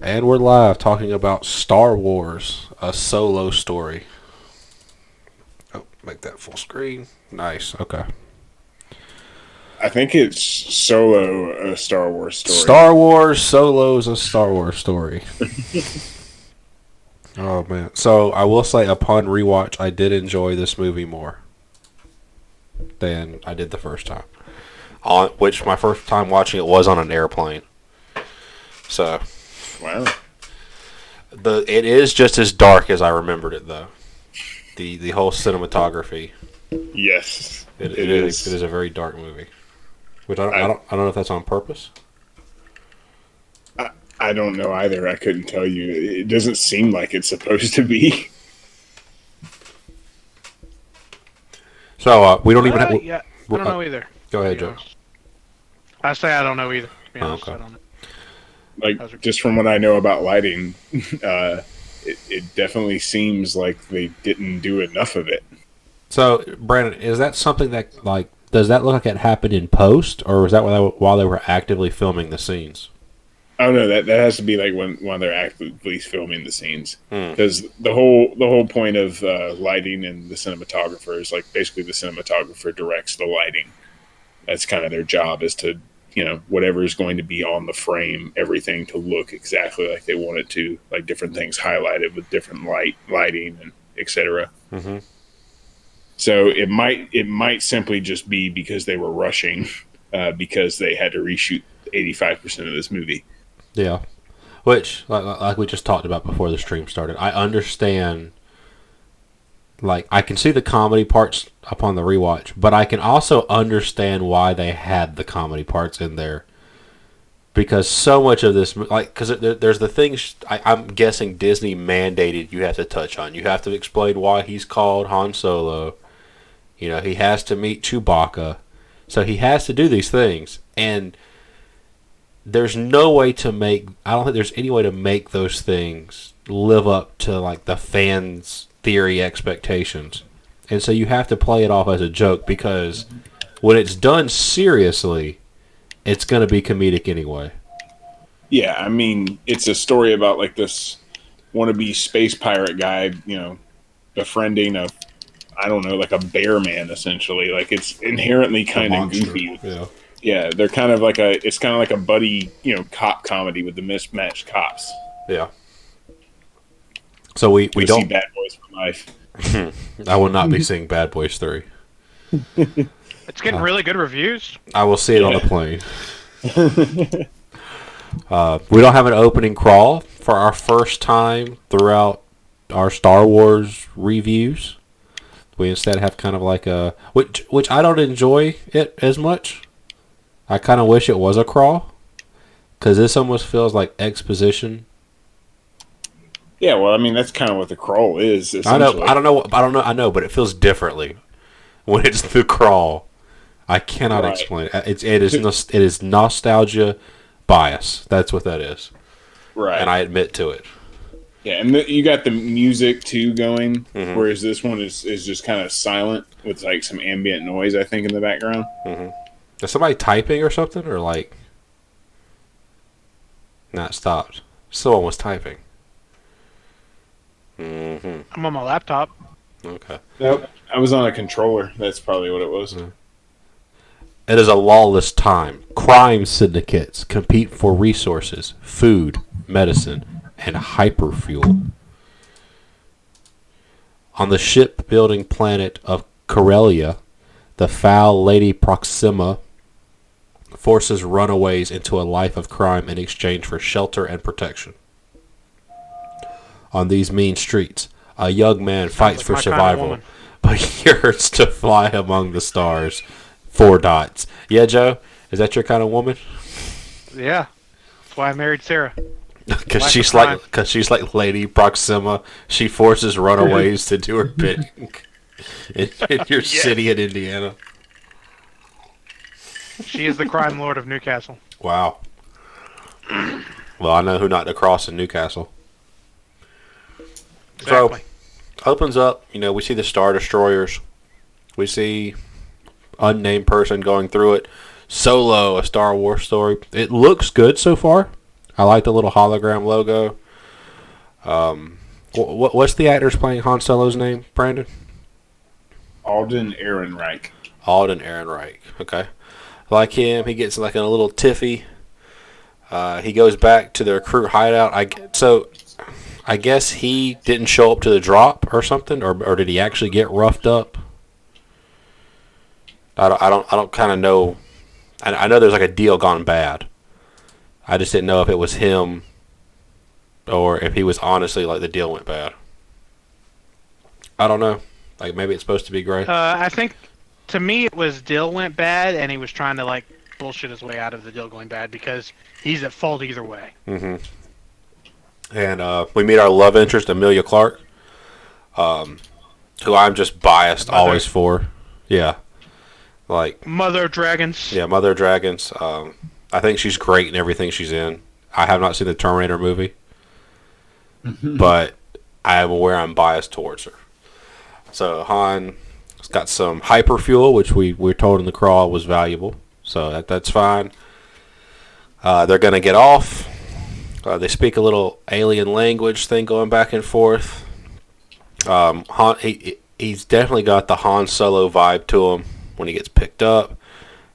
And we're live talking about Star Wars, a solo story. Oh, make that full screen. Nice. Okay. I think it's Solo, a Star Wars story. Star Wars Solo's a Star Wars story. Oh, man. So, I will say, upon rewatch, I did enjoy this movie more than I did the first time. Which my first time watching it was on an airplane. So, Wow. it is just as dark as I remembered it, though. The whole cinematography. Yes, It is a very dark movie. Which I don't know if that's on purpose. I don't know either. I couldn't tell you. It doesn't seem like it's supposed to be. So we don't even have. Yeah, I don't know either. Go ahead, to be Joe. honest. I say I don't know either. To be honest, okay. I don't know. Like, just from what I know about lighting, it definitely seems like they didn't do enough of it. So, Brandon, is that something that, does that look like it happened in post, or was that while they were actively filming the scenes? Oh no, that has to be like when they're actively filming the scenes, because the whole point of lighting and the cinematographer is like basically the cinematographer directs the lighting. That's kind of their job, is to, whatever is going to be on the frame, everything to look exactly like they want it to, like different things highlighted with different lighting and etc. Mm-hmm. So it might simply just be because they were rushing, because they had to reshoot 85% of this movie. Yeah, which like we just talked about before the stream started, I understand. Like, I can see the comedy parts upon the rewatch, but I can also understand why they had the comedy parts in there. Because so much of this, because there's the things I'm guessing Disney mandated you have to touch on. You have to explain why he's called Han Solo. He has to meet Chewbacca. So he has to do these things. And there's no way to I don't think there's any way to make those things live up to, like, the fans' theory expectations. And so you have to play it off as a joke, because when it's done seriously, it's going to be comedic anyway. Yeah, I mean, it's a story about like this wannabe space pirate guy, befriending like a bear man, essentially. Like, it's inherently kind of goofy. Yeah, they're kind of like it's kind of like a buddy, cop comedy with the mismatched cops. Yeah. So we don't see Bad Boys for Life. I will not be seeing Bad Boys 3. It's getting really good reviews. I will see it on the plane. We don't have an opening crawl for our first time throughout our Star Wars reviews. We instead have kind of like which I don't enjoy it as much. I kind of wish it was a crawl, because this almost feels like exposition. Yeah, well, I mean, that's kind of what the crawl is. I know, but it feels differently when it's the crawl. I cannot explain it. It is nostalgia bias. That's what that is. Right. And I admit to it. Yeah, and you got the music too going, whereas this one is just kind of silent with like some ambient noise, I think, in the background. Mm-hmm. Is somebody typing or something, or like? Not stopped. Someone was typing. Mm-hmm. I'm on my laptop. Okay. Nope, I was on a controller. That's probably what it was. Mm-hmm. It is a lawless time. Crime syndicates compete for resources, food, medicine, and hyperfuel. On the shipbuilding planet of Corellia, the foul Lady Proxima forces runaways into a life of crime in exchange for shelter and protection. On these mean streets, a young man fights for survival, but yearns to fly among the stars. 4 dots. Yeah, Joe? Is that your kind of woman? Yeah. That's why I married Sarah. Because she's like Lady Proxima. She forces runaways to do her bidding in your city in Indiana. She is the crime lord of Newcastle. Wow. Well, I know who not to cross in Newcastle. Exactly. So, opens up, we see the Star Destroyers. We see unnamed person going through it. Solo, a Star Wars story. It looks good so far. I like the little hologram logo. What's the actors playing Han Solo's name, Brandon? Alden Ehrenreich. Alden Ehrenreich. Okay. I like him. He gets like in a little tiffy. He goes back to their crew hideout. I guess he didn't show up to the drop or something, or did he actually get roughed up? I don't kind of know. I know there's like a deal gone bad. I just didn't know if it was him or if he was honestly like the deal went bad. I don't know. Like maybe it's supposed to be great. I think to me it was deal went bad, and he was trying to like bullshit his way out of the deal going bad because he's at fault either way. Mm-hmm. And we meet our love interest, Emilia Clarke, who I'm just biased always for. Yeah. Like Mother of Dragons. Yeah, Mother of Dragons. I think she's great in everything she's in. I have not seen the Terminator movie, but I am aware I'm biased towards her. So Han's got some hyperfuel, which we were told in the crawl was valuable. So that's fine. They're going to get off. They speak a little alien language thing going back and forth. He's definitely got the Han Solo vibe to him when he gets picked up.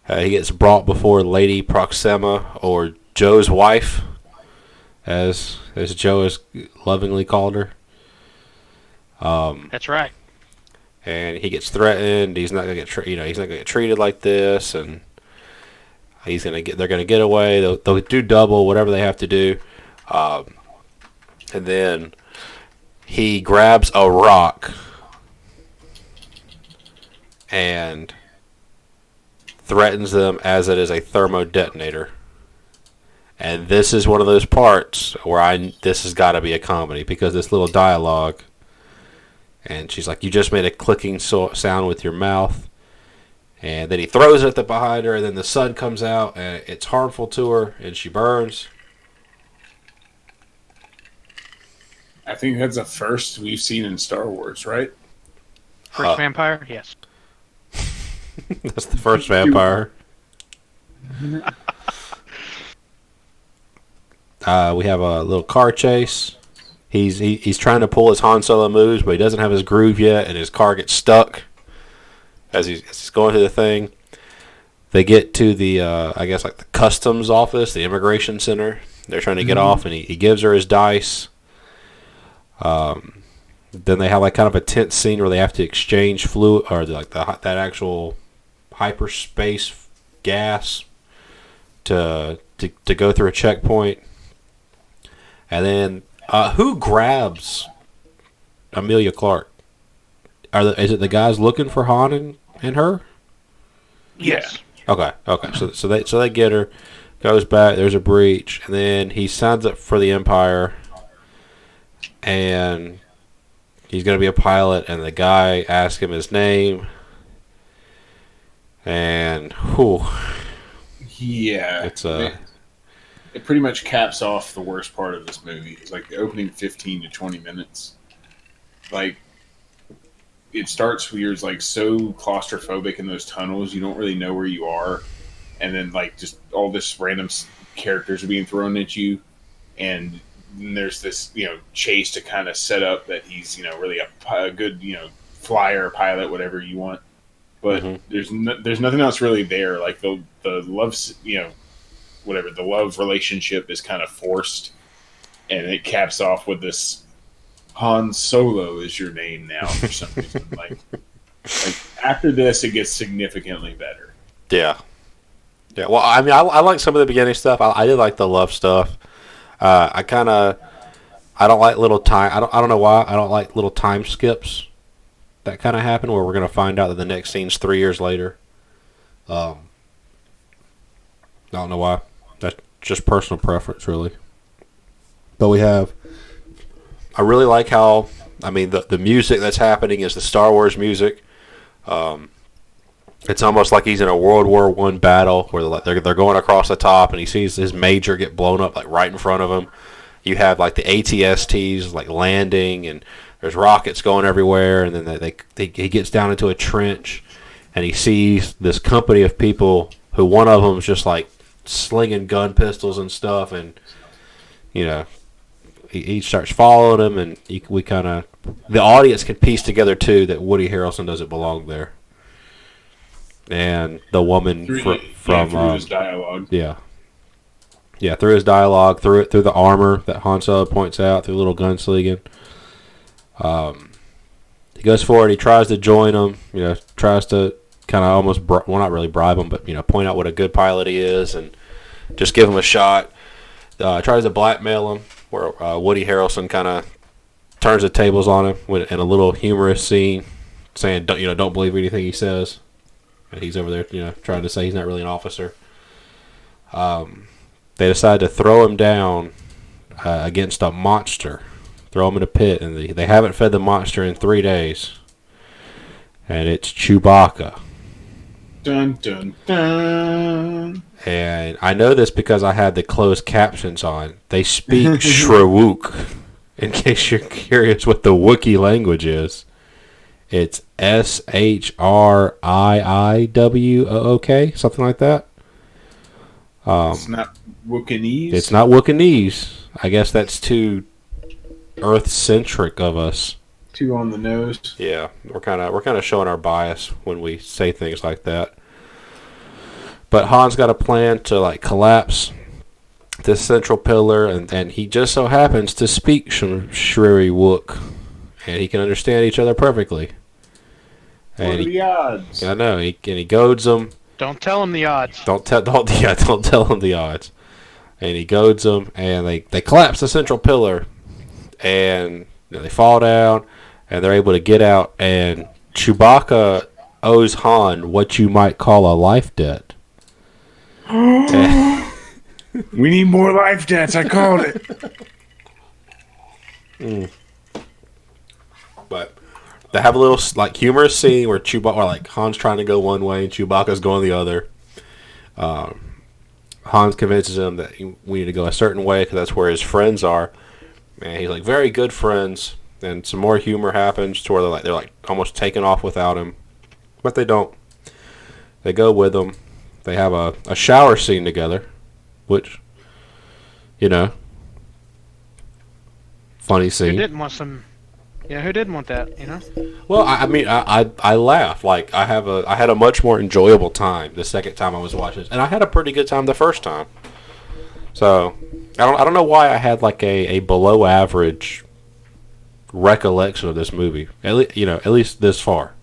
He gets brought before Lady Proxima, or Joe's wife, as Joe has lovingly called her. That's right. And he gets threatened. He's not gonna get he's not gonna get treated like this, and they're gonna get away. They'll do double whatever they have to do, and then he grabs a rock and threatens them as it is a thermo detonator. And this is one of those parts where this has got to be a comedy, because this little dialogue, and she's like, "You just made a clicking sound with your mouth," and then he throws it behind her, and then the sun comes out, and it's harmful to her, and she burns. I think that's the first we've seen in Star Wars, right? First vampire? Yes. That's the first vampire. We have a little car chase. He's trying to pull his Han Solo moves, but he doesn't have his groove yet, and his car gets stuck as he's going through the thing. They get to the I guess like the customs office, the immigration center. They're trying to get off, and he gives her his dice. Then they have like kind of a tense scene where they have to exchange fluid, or like that actual hyperspace gas to go through a checkpoint. And then who grabs Emilia Clarke? Is it the guys looking for Han and her? Yes. Okay. So they get her, goes back. There's a breach, and then he signs up for the Empire, and he's going to be a pilot. And the guy asks him his name, and yeah, it pretty much caps off the worst part of this movie. It's like the opening 15 to 20 minutes. Like, it starts where you're like so claustrophobic in those tunnels, you don't really know where you are, and then like just all this random characters are being thrown at you, and then there's this chase to kind of set up that he's really a good flyer, pilot, whatever you want. But there's nothing else really there. Like the love whatever, the love relationship is kind of forced, and it caps off with this Han Solo is your name now for some reason. like after this, it gets significantly better. Yeah. Well, I mean, I like some of the beginning stuff. I did like the love stuff. I don't like little time. I don't know why I don't like little time skips that kind of happen where we're going to find out that the next scene's 3 years later. I don't know why. That's just personal preference, really. But I really like how, the music that's happening is the Star Wars music. It's almost like he's in a World War I battle where they're going across the top, and he sees his major get blown up like right in front of him. You have like the ATSTs like landing, and there's rockets going everywhere, and then he gets down into a trench, and he sees this company of people who one of them is just like slinging gun pistols and stuff, and you know, he starts following him, and we kind of, the audience can piece together too that Woody Harrelson doesn't belong there, and the woman through his dialogue. Yeah, through his dialogue, through the armor that Han Solo points out, through little gunslinging. He goes forward. He tries to join him. You know, tries to kind of almost, not really bribe him, but point out what a good pilot he is, and just give him a shot. Tries to blackmail him, where Woody Harrelson kind of turns the tables on him in a little humorous scene, saying, don't believe anything he says. And he's over there, trying to say he's not really an officer. They decide to throw him down against a monster. Throw him in a pit, and they haven't fed the monster in 3 days. And it's Chewbacca. Dun, dun, dun. And I know this because I had the closed captions on. They speak Shriwook. In case you're curious what the Wookiee language is. It's Shriiwok, something like that. It's not Wookieese? It's not Wookieese. I guess that's too Earth-centric of us. Too on the nose. Yeah, we're kind of showing our bias when we say things like that. But Han's got a plan to collapse this central pillar, and he just so happens to speak Shriiwok, and he can understand each other perfectly. What are the odds? I know, he goads them. Don't tell him the odds. Don't tell him the odds. And he goads them, and they collapse the central pillar, and they fall down, and they're able to get out. And Chewbacca owes Han what you might call a life debt. We need more life debts. I called it. But they have a little humorous scene where Han's trying to go one way and Chewbacca's going the other. Hans convinces him that we need to go a certain way because that's where his friends are. And he's very good friends. And some more humor happens to where they're almost taken off without him, but they don't. They go with him. They have a shower scene together, which, funny scene. Who didn't want who didn't want that, Well, I laugh. I had a much more enjoyable time the second time I was watching this, and I had a pretty good time the first time. So I don't know why I had a below average recollection of this movie. At least this far.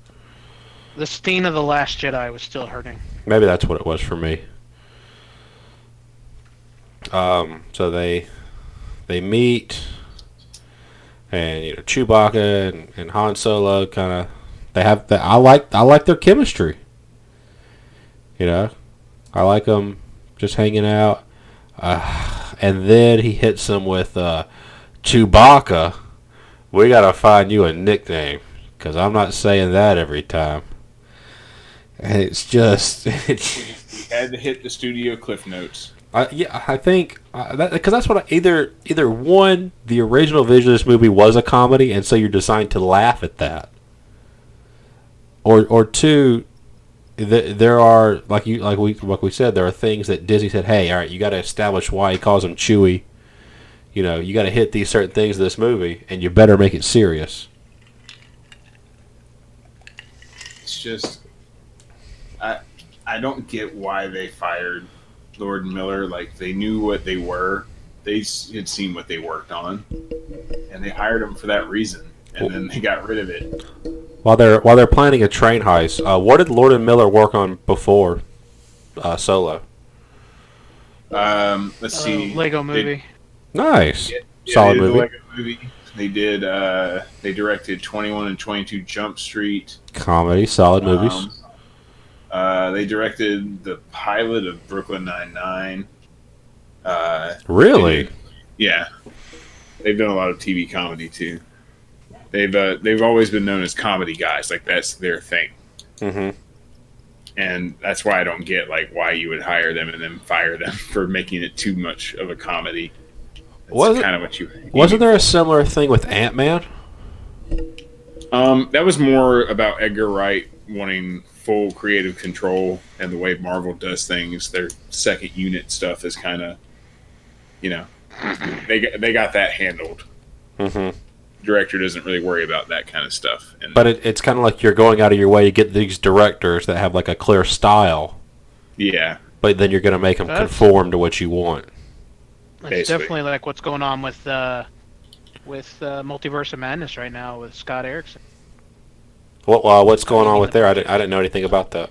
The stain of The Last Jedi was still hurting. Maybe that's what it was for me. So they meet, and Chewbacca and Han Solo I like their chemistry. I like them just hanging out, and then he hits them with Chewbacca. We gotta find you a nickname, because I'm not saying that every time. And it's just... You had to hit the studio cliff notes. I think... Because that's what either one, the original vision of this movie was a comedy, and so you're designed to laugh at that. Or two, there are, like we said, there are things that Disney said, hey, all right, you got to establish why he calls him Chewie. You got to hit these certain things in this movie, and you better make it serious. It's just... I don't get why they fired Lord and Miller. They knew what they were. They had seen what they worked on, and they hired them for that reason. And then they got rid of it. While they're planning a train heist, what did Lord and Miller work on before Solo? Let's see. Lego Movie. Nice. Yeah, Solid movie. Lego Movie. They did. They directed 21 and 22 Jump Street. Comedy, solid movies. They directed the pilot of Brooklyn Nine-Nine. Really? Yeah. They've done a lot of TV comedy too. They've always been known as comedy guys. That's their thing. Mm-hmm. And that's why I don't get why you would hire them and then fire them for making it too much of a comedy. That's kind of what you. Wasn't there a similar thing with Ant-Man? That was more about Edgar Wright wanting full creative control, and the way Marvel does things, their second unit stuff is kind of, they got that handled. Mm-hmm. Director doesn't really worry about that kind of stuff. And But it's kind of like you're going out of your way to get these directors that have like a clear style, yeah, but then you're going to make them That's- conform to what you want. It's Basically. definitely like what's going on with Multiverse of Madness right now with Scott Erickson. What's going on with there? I didn't know anything about that.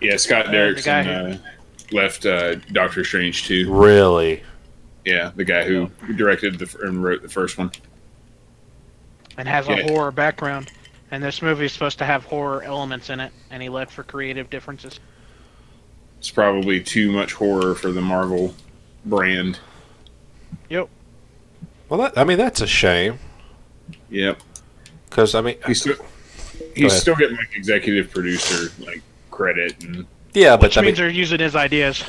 yeah. Scott the guy Derrickson left Doctor Strange 2. Really? Yeah, the guy who directed and wrote the first one. And has Yeah. a horror background. And this movie is supposed to have horror elements in it, and he left for creative differences. It's probably too much horror for the Marvel brand. Yep. Well, that's a shame. Yep. Because He's still, ahead. still getting like executive producer like credit and yeah, Which but means they're using his ideas.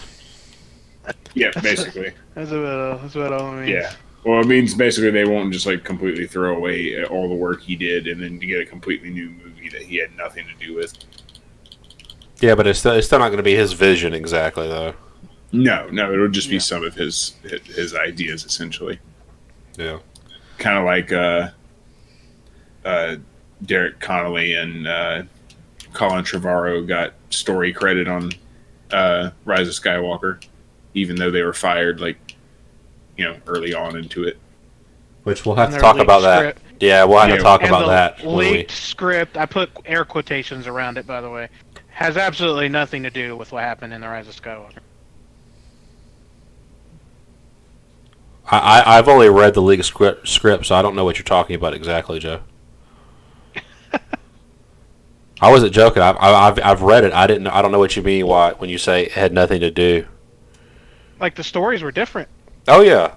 yeah, basically. That's what all it means. Yeah. Well, it means basically they won't just like completely throw away all the work he did and then get a completely new movie that he had nothing to do with. yeah, but it's still not going to be his vision exactly though. No, it'll just be Yeah. some of his ideas essentially. Yeah. Kind of like Derek Connolly and Colin Trevorrow got story credit on Rise of Skywalker, even though they were fired early on into it. Which we'll have And to their talk leaked about that. script. Yeah, we'll have Yeah. to talk And about the that. when we- leaked script, I put air quotations around it, by the way, has absolutely nothing to do with what happened in The Rise of Skywalker. I've only read the league script, so I don't know what you're talking about exactly, Joe. I wasn't joking. I've read it. I don't know what you mean when you say it had nothing to do. Like, the stories were different. Oh yeah.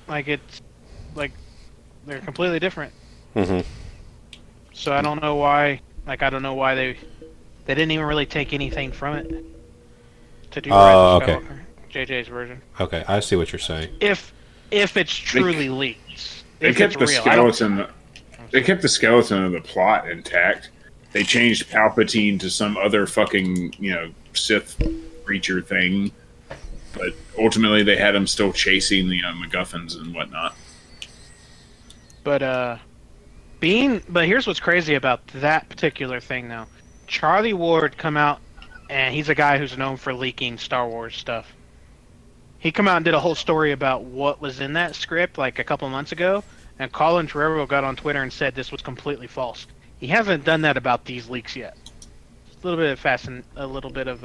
Like, it's, like, they're completely different. Mm-hmm. So I don't know why, they didn't even really take anything from it to do Rise of okay. Skywalker, JJ's version. Okay, I see what you're saying. If it's truly leaked. They If kept it's the real. I don't- skeleton. They kept the skeleton of the plot intact. They changed Palpatine to some other fucking Sith creature thing, but ultimately they had him still chasing the MacGuffins and whatnot. But here's what's crazy about that particular thing though. Charlie Ward come out, and he's a guy who's known for leaking Star Wars stuff. He come out and did a whole story about what was in that script like a couple months ago, and Colin Trevorrow got on Twitter and said this was completely false. He hasn't done that about these leaks yet. It's a little bit of a little bit of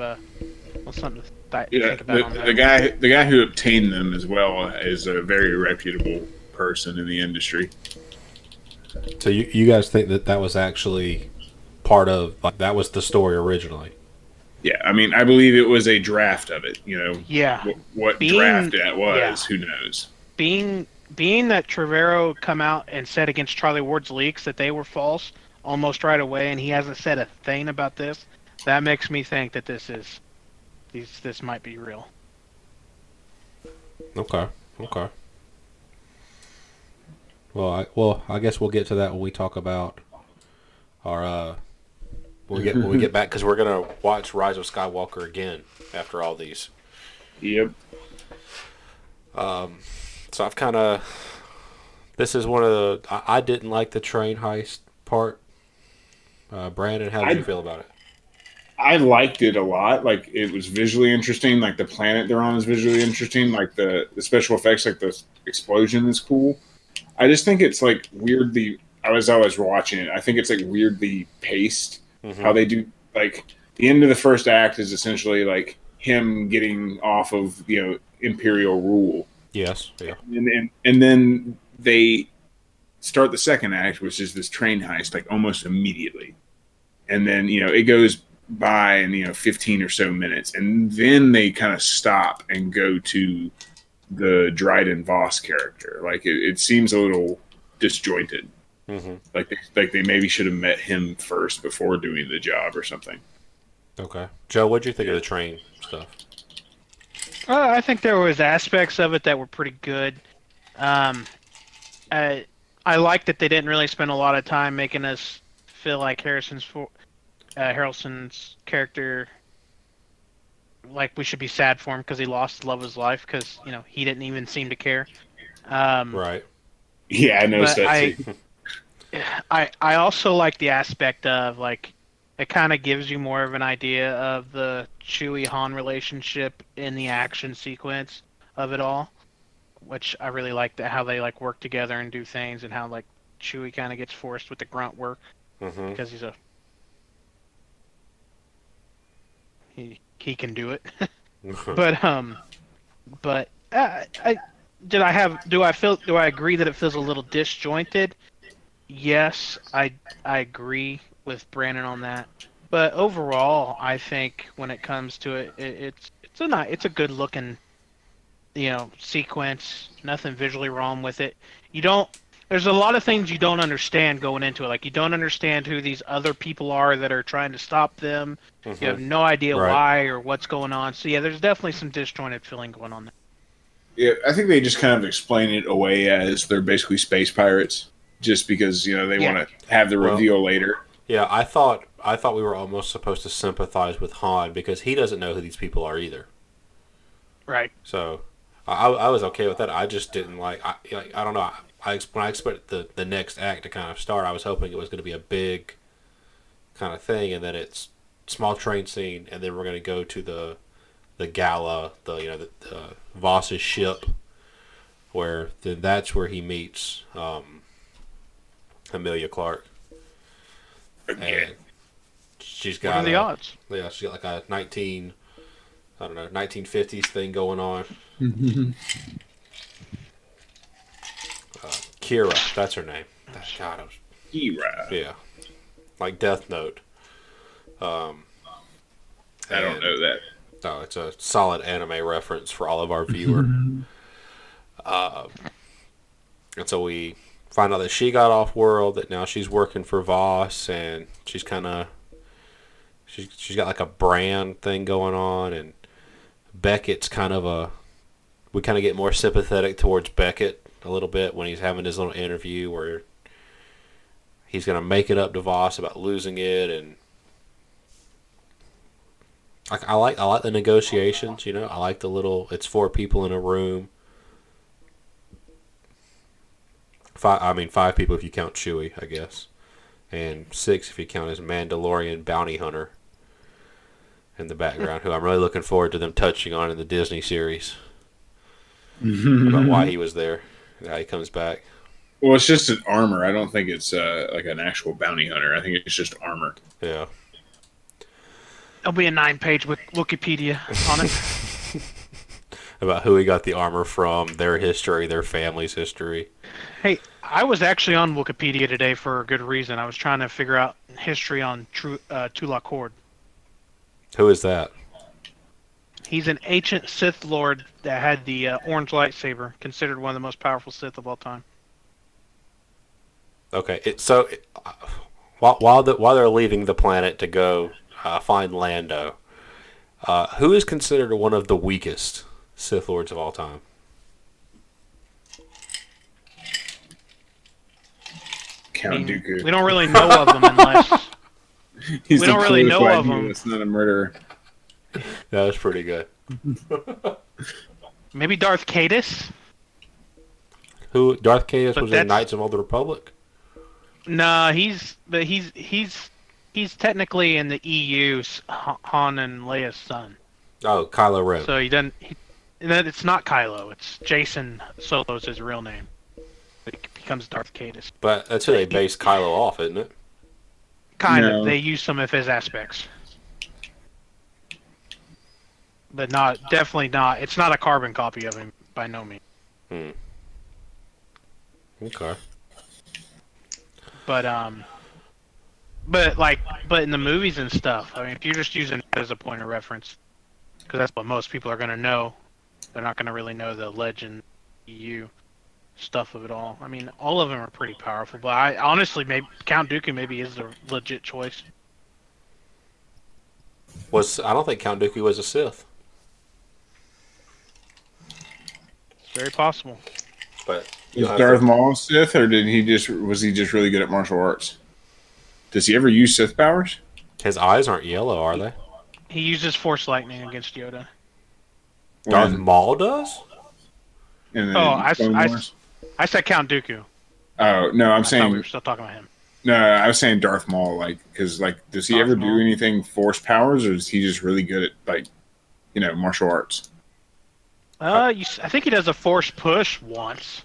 something to Yeah, think about on that. the guy who obtained them as well is a very reputable person in the industry. So you guys think that was actually part of that was the story originally? Yeah, I mean, I believe it was a draft of it. Yeah. What Being- draft that was, yeah. who knows? Being that Trevorrow come out and said against Charlie Ward's leaks that they were false almost right away, and he hasn't said a thing about this, that makes me think that this might be real. Okay. Well, I guess we'll get to that when we talk about our when we get back, because we're gonna watch Rise of Skywalker again after all these. Yep. So I've kind of. This is one of the. I didn't like the train heist part. Brandon, how did you feel about it? I liked it a lot. Like, it was visually interesting. Like, the planet they're on is visually interesting. Like, the special effects, like the explosion is cool. I just think it's like weirdly. As I was watching it, I think it's like weirdly paced. How they do, like, the end of the first act is essentially like him getting off of Imperial rule. Yes. Yeah. And then they start the second act, which is this train heist, like almost immediately. And then, it goes by in, 15 or so minutes. And then they kind of stop and go to the Dryden Voss character. Like, it seems a little disjointed. Mm-hmm. Like they maybe should have met him first before doing the job or something. Okay. Joe, what'd you think of the train stuff? I think there was aspects of it that were pretty good. I like that they didn't really spend a lot of time making us feel like Harrison's character like we should be sad for him because he lost the love of his life because he didn't even seem to care. Right. Yeah, I noticed But that too. I also like the aspect of like it kind of gives you more of an idea of the Chewie Han relationship in the action sequence of it all, which I really like that how they like work together and do things and how like Chewie kind of gets forced with the grunt work Mm-hmm. because he can do it. But I do I agree that it feels a little disjointed? Yes, I agree with Brandon on that. But overall, I think when it comes to it, it's a good looking sequence. Nothing visually wrong with it. You don't. There's a lot of things you don't understand going into it. Like you don't understand who these other people are that are trying to stop them. You have no idea Right. why or what's going on. So yeah, there's definitely some disjointed feeling going on there. Yeah, I think they just kind of explain it away as they're basically space pirates, just because they Yeah. want to have the Well- reveal later. Yeah, I thought we were almost supposed to sympathize with Han because he doesn't know who these people are either. Right. So I was okay with that. I just didn't I don't know. When I expected the next act to kind of start, I was hoping it was going to be a big kind of thing, and then it's small train scene, and then we're going to go to the gala, the Voss's ship, where then that's where he meets Amelia Clark. Again. And she's What got are the odds? Yeah, she's got like a 1950s thing going on. Kira, that's her name. God, Kira. yeah, like Death Note. I don't know that. No, it's a solid anime reference for all of our viewer. And so we find out that she got off world, that now she's working for Voss, and she's got like a brand thing going on, and Beckett's we kind of get more sympathetic towards Beckett a little bit when he's having his little interview where he's going to make it up to Voss about losing it, and I like the negotiations. I like it's 4 people in a room. 5 people if you count Chewie, I guess, and 6 if you count his Mandalorian bounty hunter in the background, who I'm really looking forward to them touching on in the Disney series about why he was there, and how he comes back. Well, it's just an armor. I don't think it's like an actual bounty hunter. I think it's just armor. Yeah. There'll be a 9-page Wikipedia on it. About who he got the armor from, their history, their family's history. Hey, I was actually on Wikipedia today for a good reason. I was trying to figure out history on Tulak Hord. Who is that? He's an ancient Sith Lord that had the orange lightsaber, considered one of the most powerful Sith of all time. Okay, while they're leaving the planet to go find Lando, who is considered one of the weakest Sith Lords of all time? Count Dooku. We don't really know of them unless He's we the don't really coolest know white of dude him. that's not a murderer. That was pretty good. maybe Darth Caedus. Who Darth Caedus But was in that's- Knights of Old Republic? Nah, he's technically in the EU, Han and Leia's son. Oh, Kylo Ren. So he doesn't. It's not Kylo. It's Jason Solo's his real name. But he becomes Darth Caedus. But that's who they base Kylo off, isn't it? Kind No. of. They use some of his aspects. But definitely not. It's not a carbon copy of him by no means. Okay. But in the movies and stuff, I mean, if you're just using it as a point of reference, because that's what most people are going to know, they're not going to really know the Legend EU stuff of it all. I mean, all of them are pretty powerful, but I honestly, maybe Count Dooku maybe is the legit choice. I don't think Count Dooku was a Sith, It's very possible. but Was Darth Maul Sith, or was he just really good at martial arts? Does he ever use Sith powers? his eyes aren't yellow, are they? He uses Force Lightning against Yoda. Darth When- Maul does? in the Oh, Clone Wars? I said Count Dooku. Oh no, I'm I thought we were saying still talking about him. no. I was saying Darth Maul, like because like does he Darth ever Maul? do anything Force powers, or is he just really good at like martial arts? I think he does a Force push once.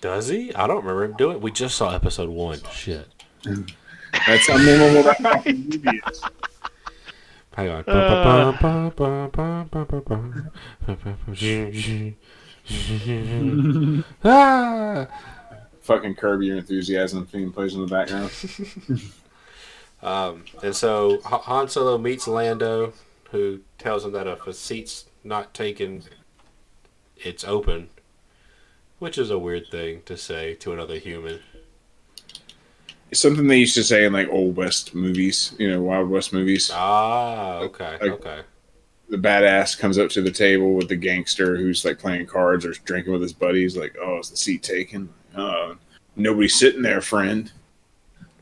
Does he? I don't remember him doing it. We just saw episode 1. Shit. That's how memorable that fucking movie is. Hang on. Ah! Fucking Curb Your Enthusiasm theme plays in the background. And so Han Solo meets Lando, who tells him that if a seat's not taken, it's open, which is a weird thing to say to another human. It's something they used to say in like old West movies, Wild West movies. Ah, okay, Like- okay. The badass comes up to the table with the gangster who's like playing cards or drinking with his buddies. Like, oh, is the seat taken? Nobody's sitting there, friend.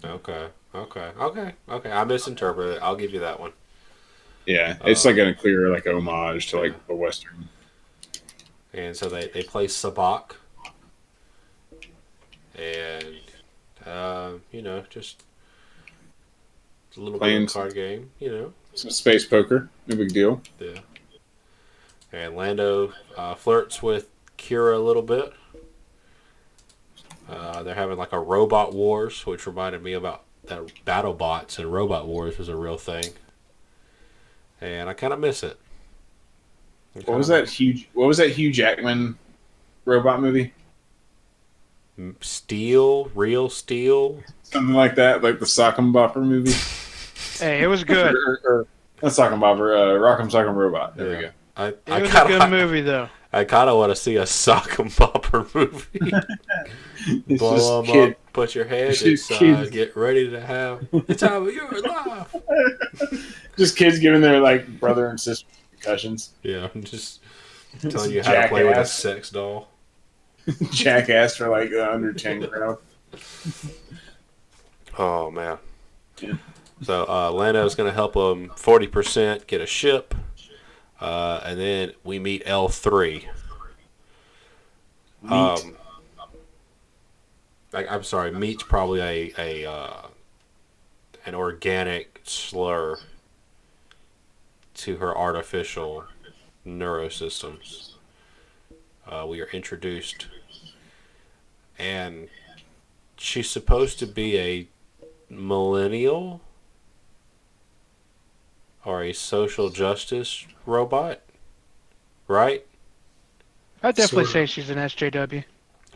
Okay. I misinterpreted it. I'll give you that one. Yeah, it's like a clear like homage to like a Western. And so they play Sabak. And, just a little bit Playing of a card game, Some space poker, no big deal. Yeah. And Lando flirts with Kira a little bit. They're having like a robot wars, which reminded me about that BattleBots and Robot Wars was a real thing. And I kind of miss it. What was that Hugh Jackman robot movie? Steel, Real Steel. Something like that, like the Sock'em Bopper movie. Hey, it was good. or not Sock'em Bopper, Rock'em Sock'em Robot. There we go. It was a good movie, though. I kind of want to see a Sock'em Bopper movie. It's Blow just them up, put your head it's just inside, kids. get ready to have the time of your life. Just kids giving their like brother and sister concussions. Yeah, I'm just telling you how to play with a Jackass. sex doll. Jackass for like under 10 crowd. Oh man. Yeah. So Lando's going to help him 40% get a ship, and then we meet L3. I'm sorry, meat's probably an organic slur to her artificial neurosystems. We are introduced, and she's supposed to be a millennial or a social justice robot, right? I'd definitely Sort say she's an SJW.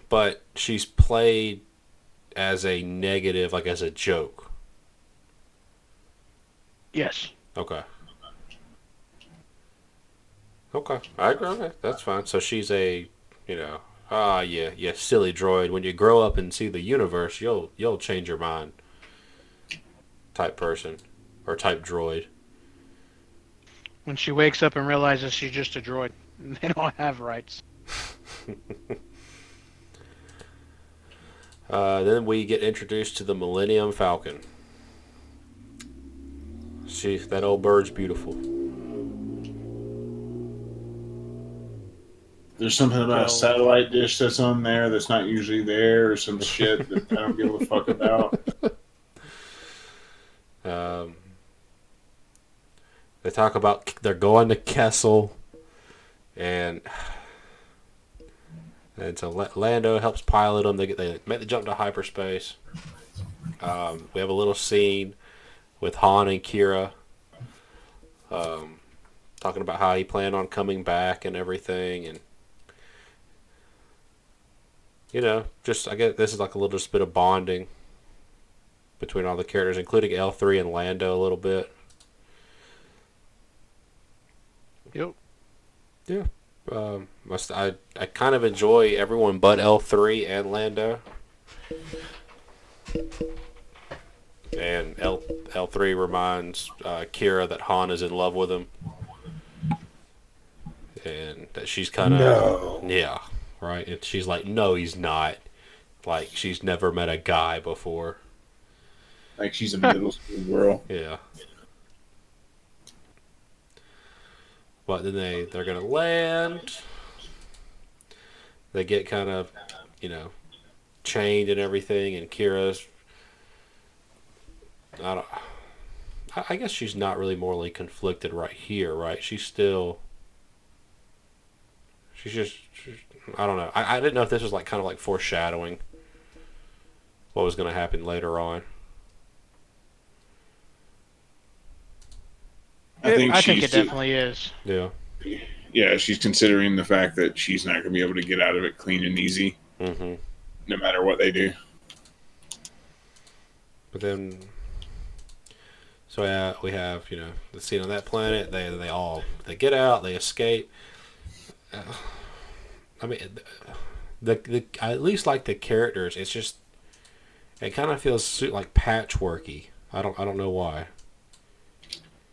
But she's played as a negative, like as a joke. Yes. Okay. I agree. Okay, that's fine. So she's a, yeah, silly droid. When you grow up and see the universe, you'll change your mind. Type person, or type droid. When she wakes up and realizes she's just a droid, they don't have rights. Then we get introduced to the Millennium Falcon. That old bird's beautiful. There's something about a satellite dish that's on there that's not usually there, or some shit that I don't give a fuck about. They talk about they're going to Kessel, and so Lando helps pilot them. They make the jump to hyperspace. We have a little scene with Han and Kira, talking about how he planned on coming back and everything, and I guess this is like a little just bit of bonding between all the characters, including L3 and Lando a little bit. Yep. Yeah. I kind of enjoy everyone but L3 and Lando. And L3 reminds Kira that Han is in love with him. And that she's kind of... No. Yeah, right? And she's like, no, he's not. Like, she's never met a guy before. Like she's a middle school girl. Yeah. But then they're gonna land. They get kind of, chained and everything, and Kira's. I don't. I guess she's not really morally conflicted right here, right? She's still. I don't know. I didn't know if this was like kind of like foreshadowing what was going to happen later on. I think it definitely is. Yeah. Yeah, she's considering the fact that she's not going to be able to get out of it clean and easy, no matter what they do. But then, so yeah, we have the scene on that planet. They get out, they escape. I mean, I at least like the characters. It's just it kind of feels like patchworky. I don't know why.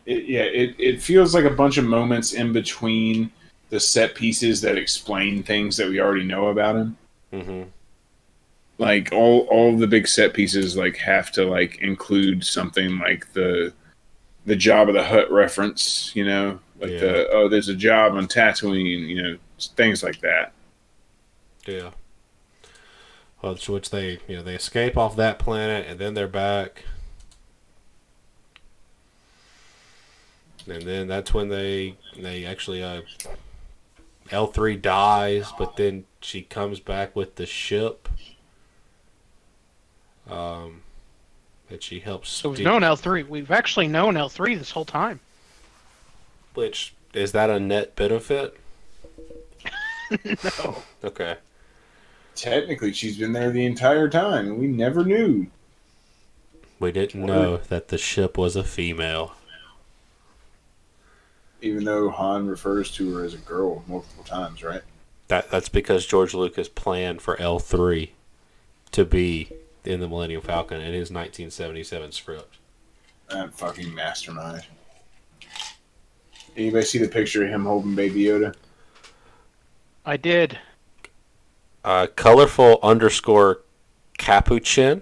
It feels like a bunch of moments in between the set pieces that explain things that we already know about him. Mm-hmm. Like all of the big set pieces like have to like include something like the Jabba the Hutt reference, like there's a job on Tatooine, things like that. Yeah. Well, which they they escape off that planet and then they're back. And then that's when they actually L3 dies, but then she comes back with the ship. That she helps. So we've known L3. We've actually known L3 this whole time. Which is that a net benefit? No. Okay. Technically, she's been there the entire time, and we never knew. We didn't know that the ship was a female. Even though Han refers to her as a girl multiple times, right? That's because George Lucas planned for L3 to be in the Millennium Falcon in his 1977 script. That fucking mastermind. Anybody see the picture of him holding Baby Yoda? I did. Colorful _ Capuchin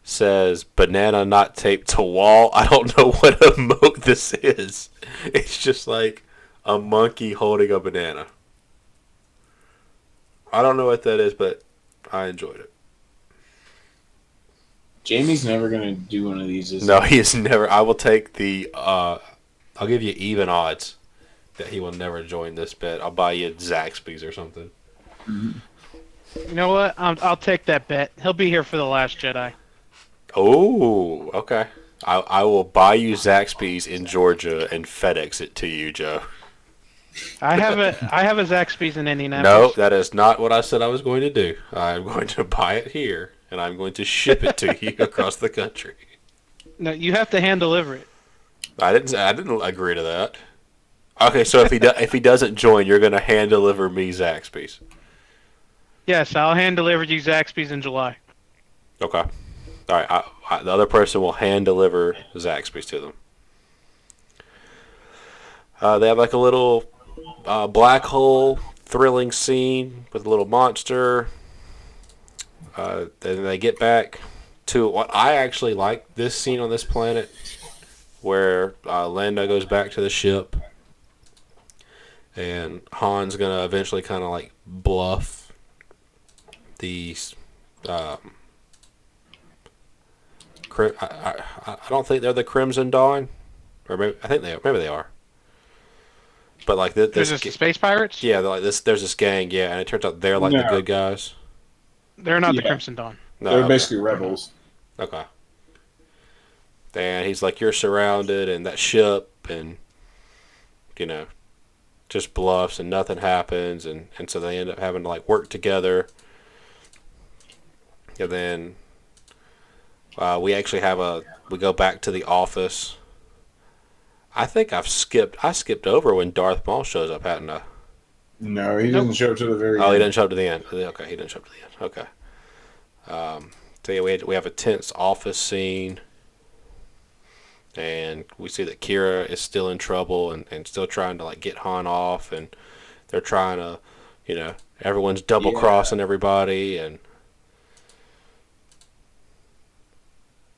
says banana not taped to wall. I don't know what emote this is. It's just like a monkey holding a banana. I don't know what that is, but I enjoyed it. Jamie's never gonna do one of these. No, he is never. I will take the. I'll give you even odds that he will never join this bet. I'll buy you Zaxby's or something. Mm-hmm. You know what? I'll take that bet. He'll be here for the Last Jedi. Oh, okay. I will buy you Zaxby's in Georgia and FedEx it to you, Joe. I have a Zaxby's in No, Indianapolis. that is not what I said I was going to do. I'm going to buy it here, and I'm going to ship it to you across the country. No, you have to hand deliver it. I didn't agree to that. Okay, so if he doesn't join, you're going to hand deliver me Zaxby's. Yes, I'll hand deliver you Zaxby's in July. Okay. All right. The other person will hand deliver Zaxby's to them. They have like a little black hole thrilling scene with a little monster. Then they get back to what I actually like, this scene on this planet where Lando goes back to the ship and Han's going to eventually kind of like bluff these I don't think they're the Crimson Dawn, or maybe they are. But like There's space pirates. Yeah, like this. There's this gang. Yeah, and it turns out they're like the good guys. They're not the Crimson Dawn. No, they're basically rebels. Okay. And he's like, you're surrounded, and that ship, and just bluffs, and nothing happens, and so they end up having to like work together. And then we actually we go back to the office. I think I skipped over when Darth Maul shows up, hadn't I? No, he doesn't show up to the very end. Oh, he didn't show up to the end. Okay, he didn't show up to the end. Okay. So yeah, we have a tense office scene. And we see that Kira is still in trouble and still trying to like get Han off, and they're trying to, everyone's double crossing everybody, and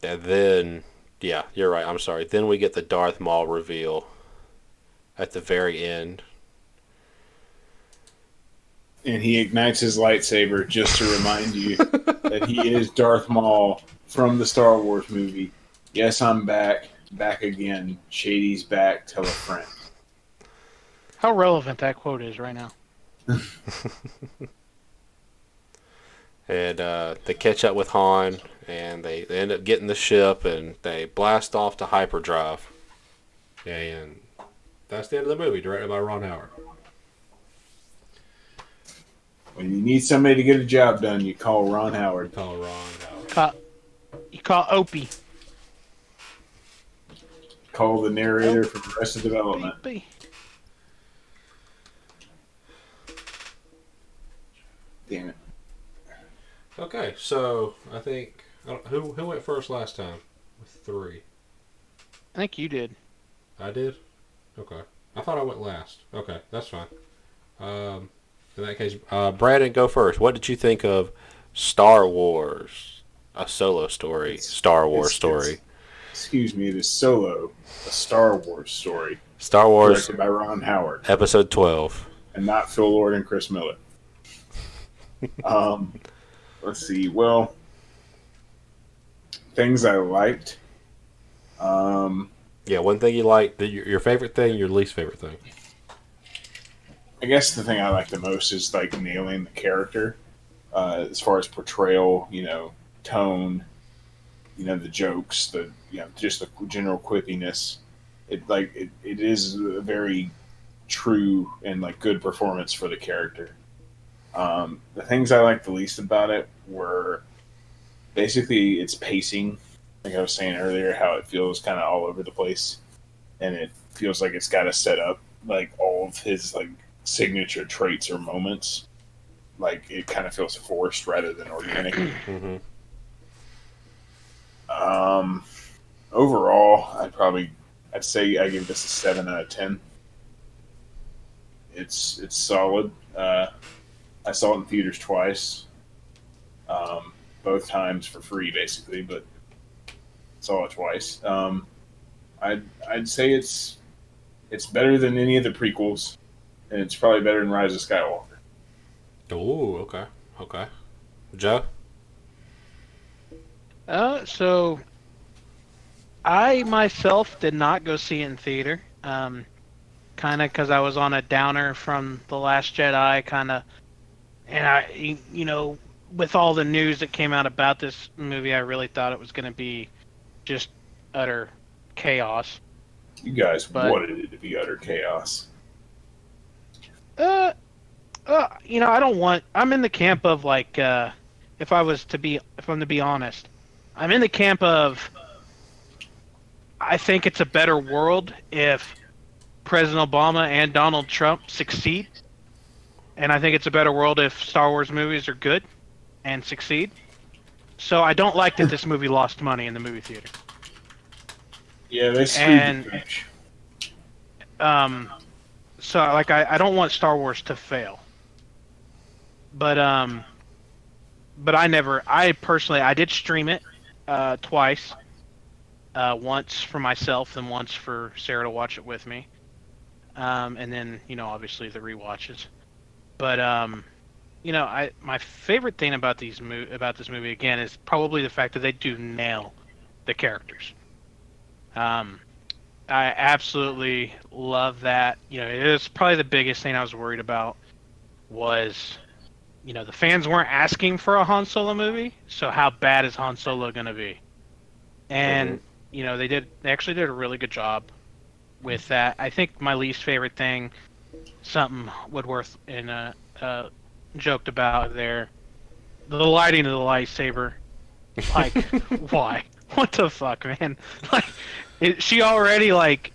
then, yeah, you're right. I'm sorry. Then we get the Darth Maul reveal, at the very end. And he ignites his lightsaber just to remind you that he is Darth Maul from the Star Wars movie. Yes, I'm back. Back again. Shady's back. Tell a friend. How relevant that quote is right now. And they catch up with Han, and they end up getting the ship, and they blast off to hyperdrive. And that's the end of the movie, directed by Ron Howard. When you need somebody to get a job done, you call Ron Howard. Call Ron Howard. You call Opie. Call the narrator for Arrested Development. Opie. Damn it. Okay, so I think who went first last time with 3? I think you did. I did. Okay, I thought I went last. Okay, that's fine. In that case, Brandon, go first. What did you think of Star Wars, a Solo story, Star Wars story? Excuse me, it is Solo, a Star Wars story. Star Wars, directed by Ron Howard, Episode 12, and not Phil Lord and Chris Miller. Let's see. Well, things I liked. Yeah, one thing you liked, your favorite thing, your least favorite thing. I guess the thing I like the most is like nailing the character, as far as portrayal, tone, the jokes, just the general quippiness. It is a very true and like good performance for the character. The things I liked the least about it were basically its pacing. Like I was saying earlier, how it feels kind of all over the place, and it feels like it's got to set up like all of his like signature traits or moments. Like it kind of feels forced rather than organic. Mm-hmm. Overall, I'd say I give this a 7 out of 10. It's solid. I saw it in theaters twice, both times for free, basically, but saw it twice. I'd say it's better than any of the prequels, and it's probably better than Rise of Skywalker. Oh, okay. Joe? So I myself did not go see it in theater. Kind of because I was on a downer from The Last Jedi, and I, with all the news that came out about this movie, I really thought it was going to be just utter chaos. You guys wanted it to be utter chaos. I don't want. I'm in the camp of like, if I'm to be honest, I'm in the camp of. I think it's a better world if President Obama and Donald Trump succeed, and I think it's a better world if Star Wars movies are good and succeed. So I don't like that this movie lost money in the movie theater. Yeah, they screwed the pitch. So like I don't want Star Wars to fail. But I did stream it twice. Once for myself and once for Sarah to watch it with me. And then, obviously the rewatches. But my favorite thing about this movie again is probably the fact that they do nail the characters. I absolutely love that. It is probably the biggest thing I was worried about was, the fans weren't asking for a Han Solo movie, so how bad is Han Solo going to be? And, they actually did a really good job with that. I think my least favorite thing, something Woodworth and joked about there, the lighting of the lightsaber. Like, why? What the fuck, man? Like, she already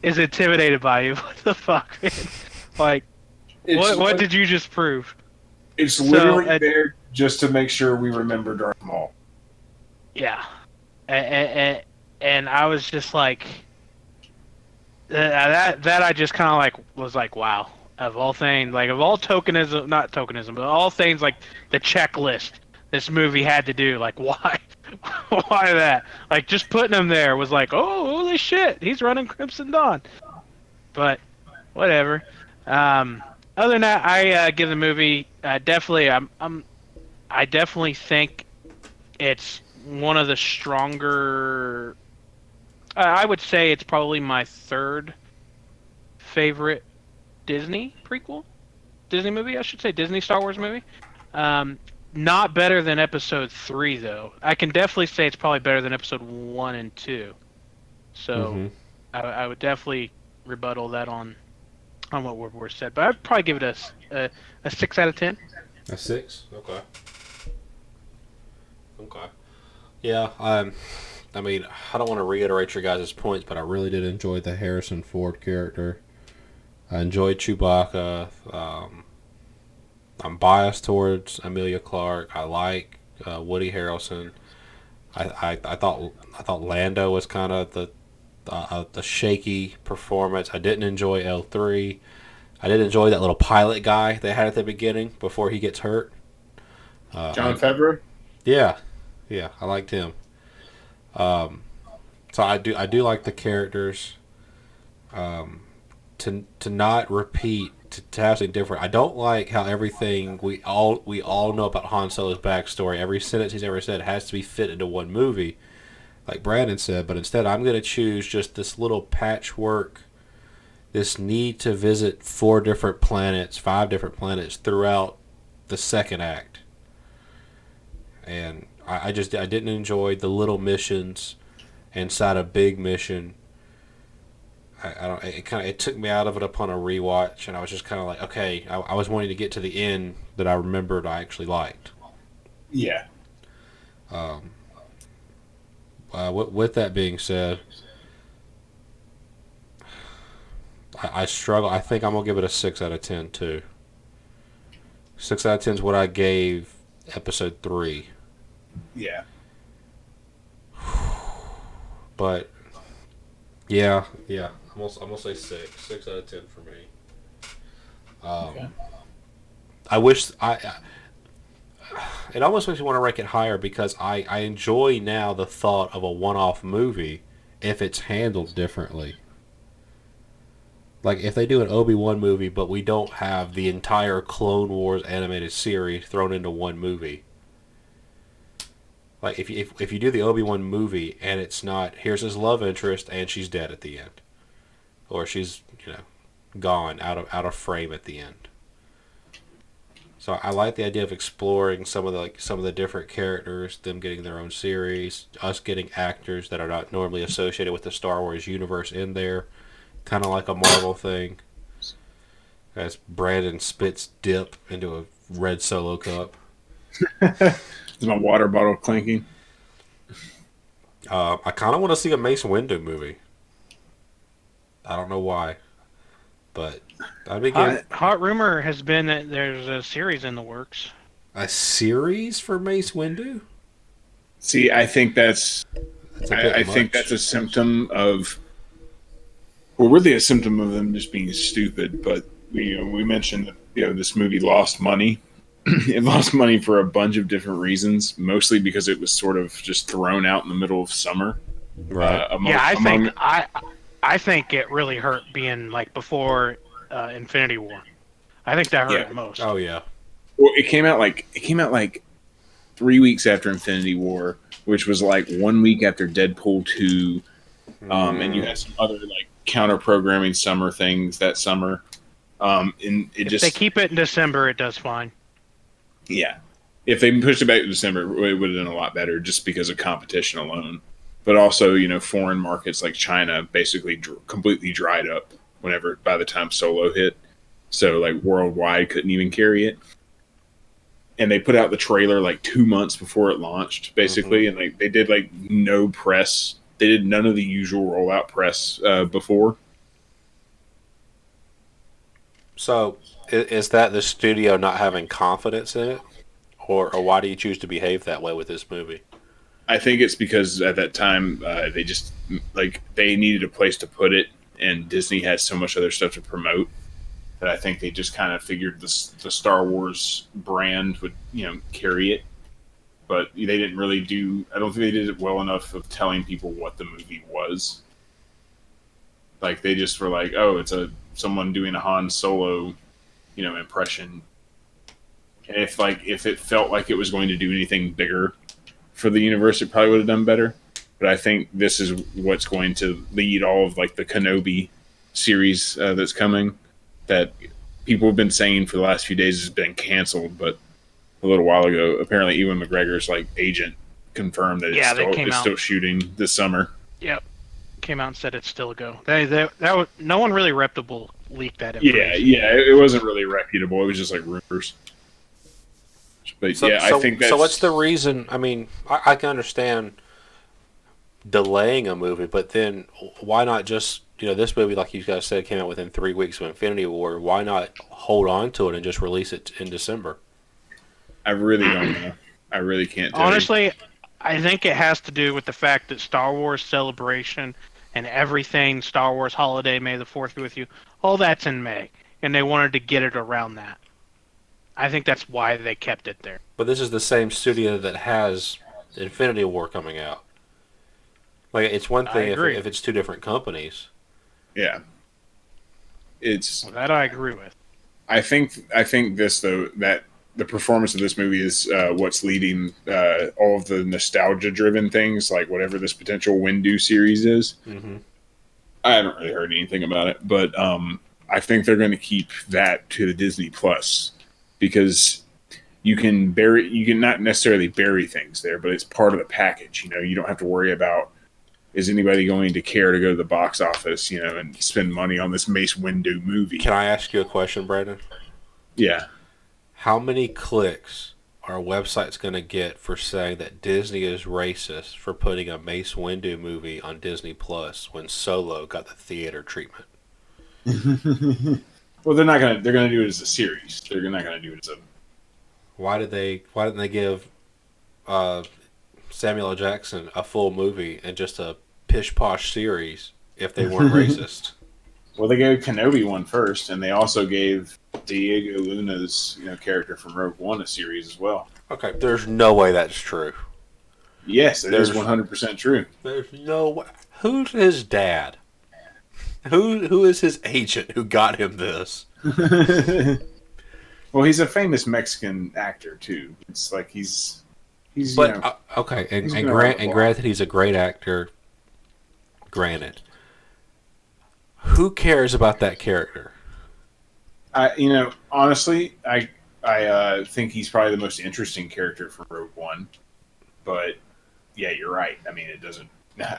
is intimidated by you. What the fuck, man? Like, what did you just prove? It's literally there just to make sure we remember Darth Maul. Yeah, and I was just like, that I just kind of was like, wow. Of all things, of all tokenism, not tokenism, but all things like the checklist this movie had to do, why? Why that? Just putting him there was oh, holy shit, he's running Crimson Dawn. But whatever. Other than that, I give the movie definitely. I definitely think it's one of the stronger. I would say it's probably my third favorite Disney prequel, Disney movie. I should say Disney Star Wars movie. Um, Not better than Episode 3 though. I can definitely say it's probably better than Episode 1 and 2. So Mm-hmm. I would definitely rebuttal that on what we're said. But I'd probably give it a 6 out of 10. A 6. Okay. Okay. Yeah. I mean, I don't want to reiterate your guys' points, but I really did enjoy the Harrison Ford character. I enjoyed Chewbacca. I'm biased towards Amelia Clark. I like Woody Harrelson. I thought Lando was kind of the shaky performance. I didn't enjoy L3. I did enjoy that little pilot guy they had at the beginning before he gets hurt. John Favreau. Yeah, yeah, I liked him. Um, so I do like the characters. To not repeat, to have something different. I don't like how everything we all know about Han Solo's backstory, every sentence he's ever said has to be fit into one movie, like Brandon said. But instead, I'm going to choose just this little patchwork, this need to visit 4 different planets, 5 different planets throughout the second act, and I didn't enjoy the little missions inside a big mission. I don't. It took me out of it upon a rewatch, and I was just kind of like, okay, I was wanting to get to the end that I remembered I actually liked. Yeah. Um, with that being said, I struggle. I think I'm gonna give it a 6 out of 10 too. 6 out of 10 is what I gave Episode 3, Yeah. but yeah, yeah, I'm gonna say 6 out of 10 for me. Okay. I wish it almost makes me want to rank it higher because I enjoy now the thought of a one-off movie if it's handled differently. Like if they do an Obi-Wan movie, but we don't have the entire Clone Wars animated series thrown into one movie. Like if you do the Obi-Wan movie and it's not here's his love interest and she's dead at the end, or she's gone out of frame at the end. So I like the idea of exploring some of the different characters, them getting their own series, us getting actors that are not normally associated with the Star Wars universe in there, kind of like a Marvel thing. As Brandon spits dip into a red Solo cup. Is my water bottle clinking? I kind of want to see a Mace Windu movie. I don't know why, but I'd be game. Hot rumor has been that there's a series in the works. A series for Mace Windu? See, I think that's That's a bit I think much. that's a symptom of, well, really a symptom of them just being stupid. But we mentioned that this movie lost money. It lost money for a bunch of different reasons, mostly because it was sort of just thrown out in the middle of summer. Right. Yeah, I think it really hurt being like before Infinity War. I think that hurt Yeah. it most. Oh yeah. Well, it came out like 3 weeks after Infinity War, which was like 1 week after Deadpool 2, and you had some other like counter programming summer things that summer. And it If they keep it in December, it does fine. yeah, if they pushed it back to December, it would have done a lot better just because of competition alone. But also, foreign markets like China basically completely dried up by the time Solo hit. So like worldwide couldn't even carry it. And they put out the trailer like 2 months before it launched, basically, and like they did like no press. They did none of the usual rollout press before. So is that the studio not having confidence in it, or why do you choose to behave that way with this movie? I think it's because at that time they just they needed a place to put it, and Disney had so much other stuff to promote that I think they just kind of figured the Star Wars brand would carry it, but they didn't really do. I don't think they did it well enough of telling people what the movie was. Like they just were like, oh, it's someone doing a Han Solo, impression. And if it felt like it was going to do anything bigger for the universe, it probably would have done better. But I think this is what's going to lead all of like the Kenobi series that's coming, that people have been saying for the last few days has been canceled. But a little while ago, apparently Ewan McGregor's like agent confirmed that it's still shooting this summer. Yep, came out and said it's still a go. No one really reputable leaked that information. Yeah, it wasn't really reputable. It was just like rumors. But I think that's... So what's the reason? I mean, I can understand delaying a movie, but then why not just, this movie, like you guys said, came out within 3 weeks of Infinity War. Why not hold on to it and just release it in December? I really don't know. I really can't tell Honestly, you. I think it has to do with the fact that Star Wars Celebration and everything, Star Wars Holiday, May the 4th be with you, all that's in May, and they wanted to get it around that. I think that's why they kept it there. But this is the same studio that has Infinity War coming out. Like, it's one thing if it's two different companies. Yeah. That I agree with. I think this, though, that the performance of this movie is what's leading all of the nostalgia-driven things, like whatever this potential Windu series is. Mm-hmm. I haven't really heard anything about it, but I think they're going to keep that to the Disney Plus, because you can not necessarily bury things there, but it's part of the package. You don't have to worry about, is anybody going to care to go to the box office, and spend money on this Mace Windu movie. Can I ask you a question, Brandon? Yeah. How many clicks are websites going to get for saying that Disney is racist for putting a Mace Windu movie on Disney Plus when Solo got the theater treatment? Well, they're going to do it as a series. They're not going to do it as a... Why didn't they give Samuel L. Jackson a full movie and just a pish-posh series if they weren't racist? Well, they gave Kenobi one first, and they also gave Diego Luna's character from Rogue One a series as well. Okay, there's no way that's true. Yes, it is 100% true. There's no way. Who's his dad? Who is his agent who got him this? Well, he's a famous Mexican actor too. It's like he's. But okay, and granted, he's a great actor. Granted, who cares about that character? Honestly, I think he's probably the most interesting character for Rogue One. But yeah, you're right. I mean, it doesn't.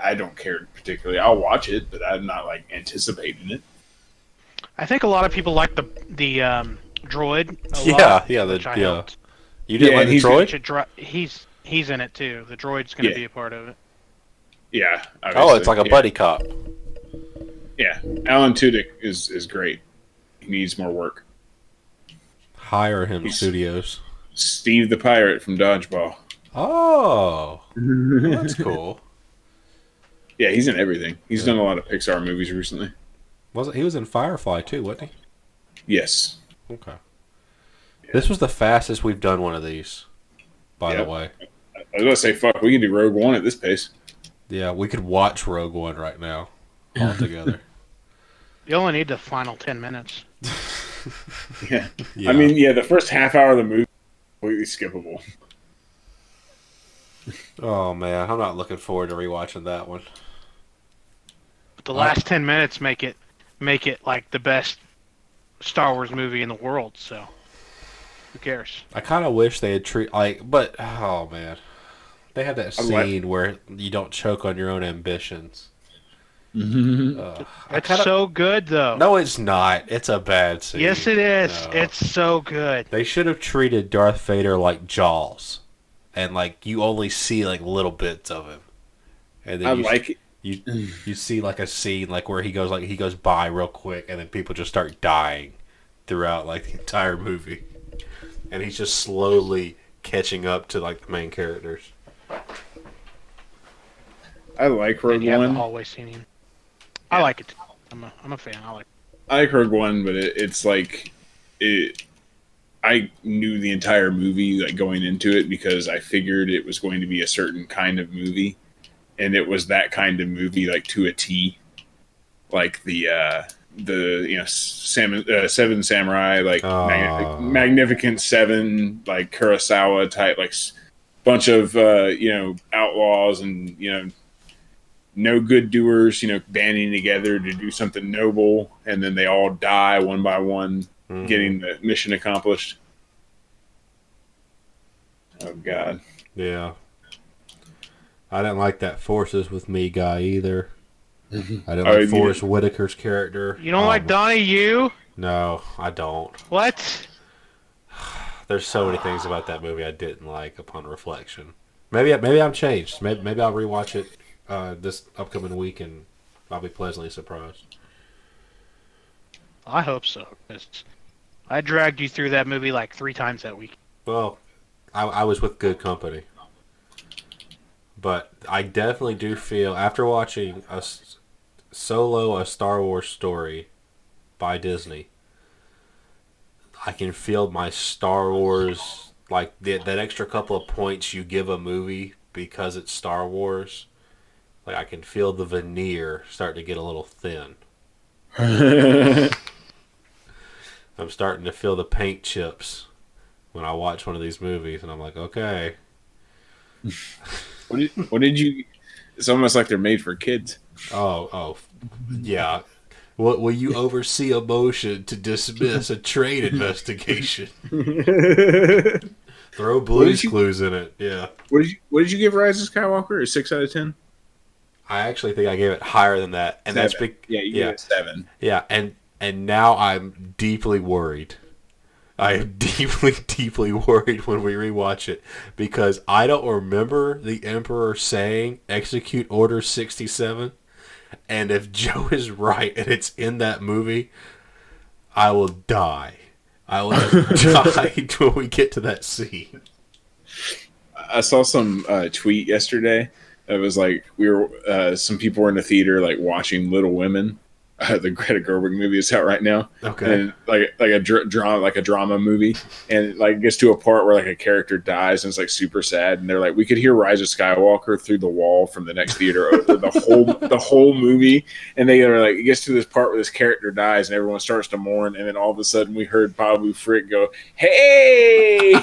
I don't care particularly. I'll watch it, but I'm not like anticipating it. I think a lot of people like the droid. You didn't like the droid? He's in it too. The droid's going to be a part of it. Yeah. Oh, it's like a buddy cop. Yeah, Alan Tudyk is great. He needs more work. Hire him, studios. Steve the Pirate from Dodgeball. Oh, that's cool. Yeah, he's in everything. He's done a lot of Pixar movies recently. He was in Firefly too, wasn't he? Yes. Okay. Yeah. This was the fastest we've done one of these, by the way. I was going to say, fuck, we can do Rogue One at this pace. Yeah, we could watch Rogue One right now, all together. You only need the final 10 minutes. Yeah. I mean, the first half hour of the movie is completely skippable. Oh, man, I'm not looking forward to rewatching that one. But the last 10 minutes make it like the best Star Wars movie in the world, so who cares? I kind of wish they had but oh man, they had that scene where you don't choke on your own ambitions. Mm-hmm. It's so good though. No, it's not. It's a bad scene. Yes, it is. No. It's so good. They should have treated Darth Vader like Jaws, and like you only see like little bits of him. And then you see like a scene like where he goes by real quick, and then people just start dying throughout like the entire movie, and he's just slowly catching up to like the main characters. I like Rogue One. Haven't always seen him. I like it. I'm a fan. I like Rogue One, but it's like I knew the entire movie like going into it because I figured it was going to be a certain kind of movie. And it was that kind of movie, like to a T. like the Seven Samurai, like Magnificent Seven, like Kurosawa type, like bunch of outlaws and no good doers, banding together to do something noble, and then they all die one by one, getting the mission accomplished. Oh God. Yeah. I didn't like that Forces with Me guy either. I didn't like Forrest Whitaker's character. You don't like Donnie Yu? No, I don't. What? There's so many things about that movie I didn't like upon reflection. Maybe I'm changed. Maybe I'll rewatch it this upcoming week and I'll be pleasantly surprised. I hope so. 'Cause I dragged you through that movie like 3 times that week. Well, I was with good company. But I definitely do feel, after watching a Star Wars story by Disney, I can feel my Star Wars, like that extra couple of points you give a movie because it's Star Wars. Like I can feel the veneer start to get a little thin. I'm starting to feel the paint chips when I watch one of these movies, and I'm like, okay. What did you? It's almost like they're made for kids. Oh, yeah. Will you oversee a motion to dismiss a trade investigation? Throw Blue's Clues in it. Yeah. What did you give Rise of Skywalker? A 6 out of 10? I actually think I gave it higher than that, and 7. that's big. Yeah, you gave it 7. Yeah, and now I'm deeply worried. I am deeply, deeply worried when we rewatch it because I don't remember the Emperor saying execute Order 67. And if Joe is right and it's in that movie, I will die. I will have died when we get to that scene. I saw some tweet yesterday. It was like some people were in the theater like watching Little Women. The Greta Gerwig movie is out right now. Okay. And like a drama movie, and like it gets to a part where like a character dies and it's like super sad, and they're like, we could hear Rise of Skywalker through the wall from the next theater over the whole movie, and they are like, it gets to this part where this character dies and everyone starts to mourn, and then all of a sudden we heard Babu Frick go, "Hey!"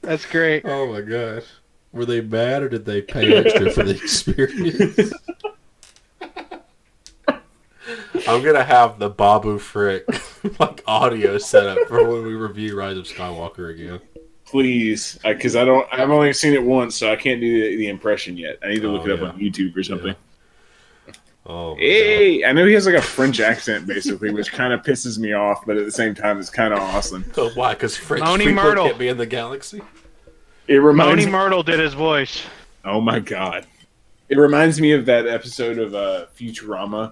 That's great. Oh my gosh. Were they mad or did they pay extra for the experience? I'm going to have the Babu Frick like audio set up for when we review Rise of Skywalker again. Please, because I've only seen it once, so I can't do the impression yet. I need to look it up on YouTube or something. Yeah. Oh, hey, God. I know he has like a French accent basically, which kind of pisses me off, but at the same time, it's kind of awesome. So why? Because French Moni people Myrtle can't be in the galaxy? It reminds Moni Myrtle did his voice. Oh my God! It reminds me of that episode of Futurama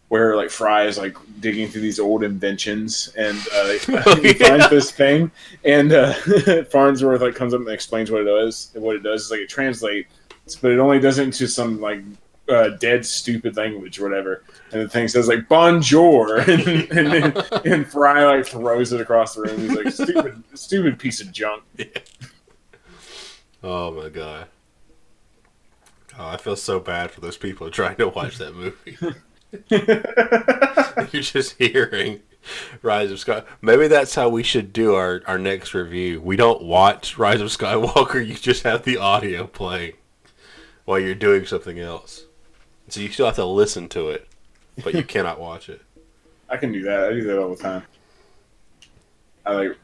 where like Fry is like digging through these old inventions and he finds this thing, and Farnsworth like comes up and explains what it does. And what it does is like it translates, but it only does it into some like dead stupid language or whatever. And the thing says like bonjour, and Fry like throws it across the room. He's like stupid piece of junk. Yeah. Oh my God. Oh, I feel so bad for those people trying to watch that movie. You're just hearing Rise of Skywalker. Maybe that's how we should do our next review. We don't watch Rise of Skywalker. You just have the audio playing while you're doing something else. So you still have to listen to it, but you cannot watch it. I can do that. I do that all the time.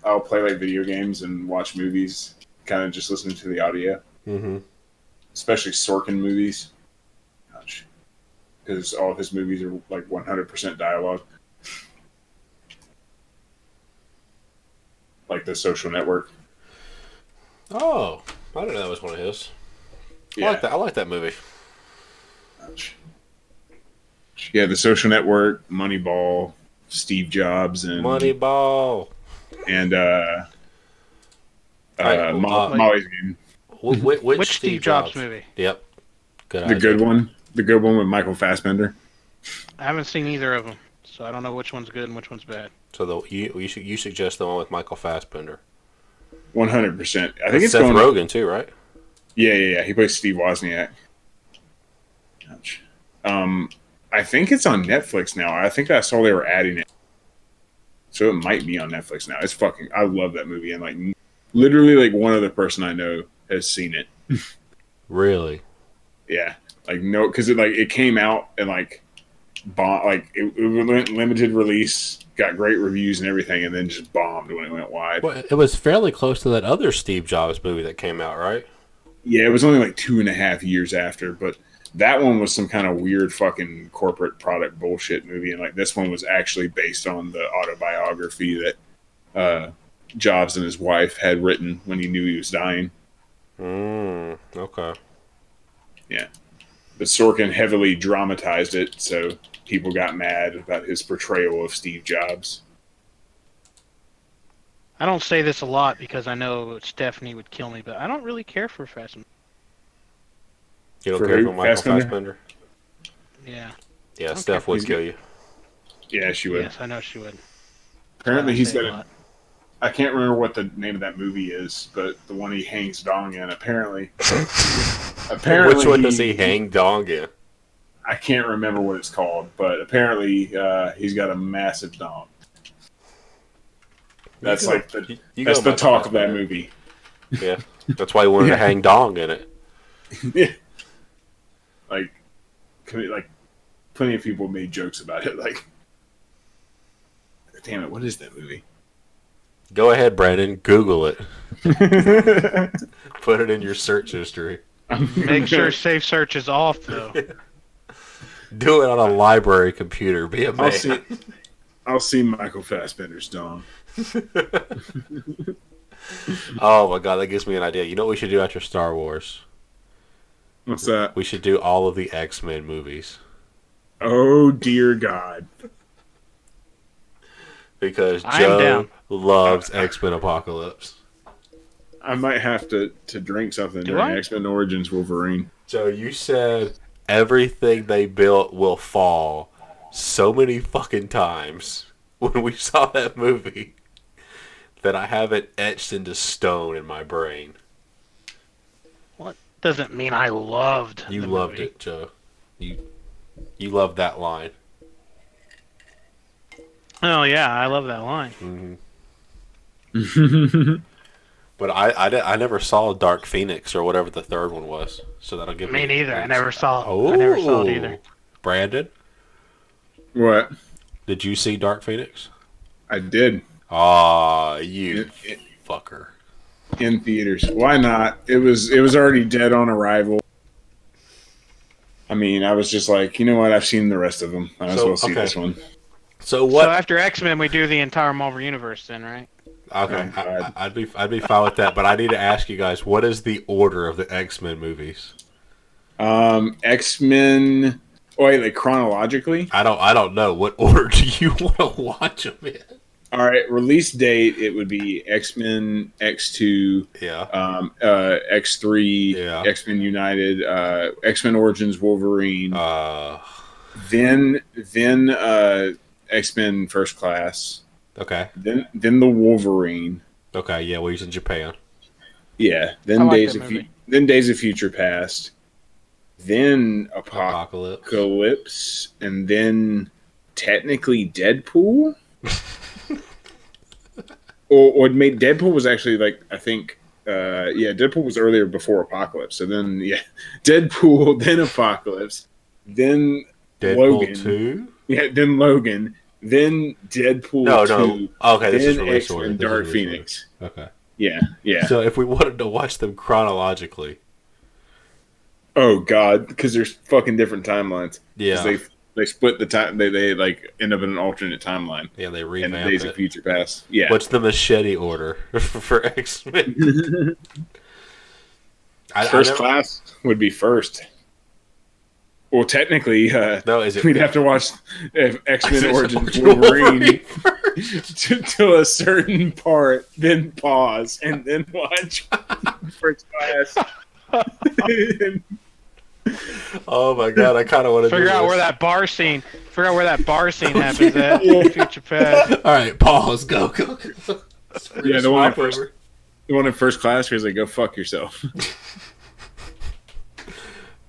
I'll play like video games and watch movies, kind of just listening to the audio. Mm-hmm. Especially Sorkin movies. Gosh. Because all of his movies are like 100% dialogue. Like The Social Network. Oh, I didn't know that was one of his. Yeah. I like that movie. Gosh. Yeah, The Social Network, Moneyball, Steve Jobs, and Moneyball. And Right, Molly's Game. Which Steve Jobs movie? Yep. Good The good one. The good one with Michael Fassbender. I haven't seen either of them, so I don't know which one's good and which one's bad. So you suggest the one with Michael Fassbender. 100%. I think That's it's Seth going. Rogen too, right? Yeah. He plays Steve Wozniak. Ouch. I think it's on Netflix now. I think I saw they were adding it, so it might be on Netflix now. It's fucking. I love that movie, and like literally, like one other person I know has seen it. Really? Yeah, like no, because it came out and like it went limited release, got great reviews and everything, and then just bombed when it went wide. Well, it was fairly close to that other Steve Jobs movie that came out, right? Yeah, it was only like 2.5 years after, but that one was some kind of weird fucking corporate product bullshit movie, and like this one was actually based on the autobiography that Jobs and his wife had written when he knew he was dying. Okay. Yeah, but Sorkin heavily dramatized it, so people got mad about his portrayal of Steve Jobs. I don't say this a lot because I know Stephanie would kill me, but I don't really care for Fast and You don't For care who? for Michael Fassbender? Fassbender? Yeah. Yeah, Okay. Steph would kill you. Yeah, she would. Yes, I know she would. Apparently, I he's say got a a. lot. I can't remember what the name of that movie is, but the one he hangs dong in. Apparently, Which one does he hang dong in? I can't remember what it's called, but apparently he's got a massive dong. That's like the You that's go the Michael talk of that Fassbender. movie. Yeah, that's why he wanted to hang dong in it. Yeah, like plenty of people made jokes about it. Like, damn it, what is that movie? Go ahead, Brandon. Google it. Put it in your search history. Make sure safe search is off, though. Do it on a library computer. Be a man. I'll see Michael Fassbender's dong. Oh my god, that gives me an idea. You know what we should do after Star Wars? What's that? We should do all of the X-Men movies. Oh dear God! Because I'm Joe down. loves X-Men Apocalypse. I might have to drink something Do during I? X-Men Origins Wolverine. Joe, you said everything they built will fall so many fucking times when we saw that movie that I have it etched into stone in my brain. Doesn't mean I loved You the loved movie. it, Joe. You loved that line. Oh, yeah, I love that line. But I never saw Dark Phoenix or whatever the third one was, so that'll give Me neither. I never saw Oh, I never saw it either. Brandon, What? did you see Dark Phoenix? I did Aw, you fucker. in theaters. Why not? It was already dead on arrival. I mean, I was just like, you know what? I've seen the rest of them. I might as well see this one. So So what? after X-Men, we do the entire Marvel Universe then, right? Okay, Oh, God. I'd be fine with that, but I need to ask you guys, what is the order of the X-Men movies? X-Men. Oh, wait, like chronologically? I don't know. What order do you want to watch them in? All right, release date. It would be X-Men X2, Yeah. X3, Yeah. X-Men United, X-Men Origins Wolverine, then X-Men First Class, Okay. then the Wolverine. Okay. Yeah, well, he's in Japan. Yeah, I then like Days that of movie. then Days of Future Past, then Apocalypse. Apocalypse, and then technically Deadpool. or made Deadpool was actually like I think Deadpool was earlier before Apocalypse. So then Deadpool, then Apocalypse, then Deadpool Logan. 2? Then Logan, then Deadpool No. 2, Okay, this is then release X-Men order. This is Dark release Phoenix. order. Okay. Yeah. So if we wanted to watch them chronologically, Oh God, because there's fucking different timelines. 'Cause yeah, they split the time. They like end up in an alternate timeline. they And revamped Days of it. Future Past. Yeah. What's the machete order for X-Men? First Class would be first. Well, technically, No, is it? we'd have to watch X-Men Is it Origins Wolverine Wolverine first? to a certain part, then pause, and then watch First Class. Oh my god, I kind of want to Figure out where that bar scene happens at in Future Past. All right, pause. Go. Yeah, the one I Swap over. The one in First Class where he's like, "Go fuck yourself."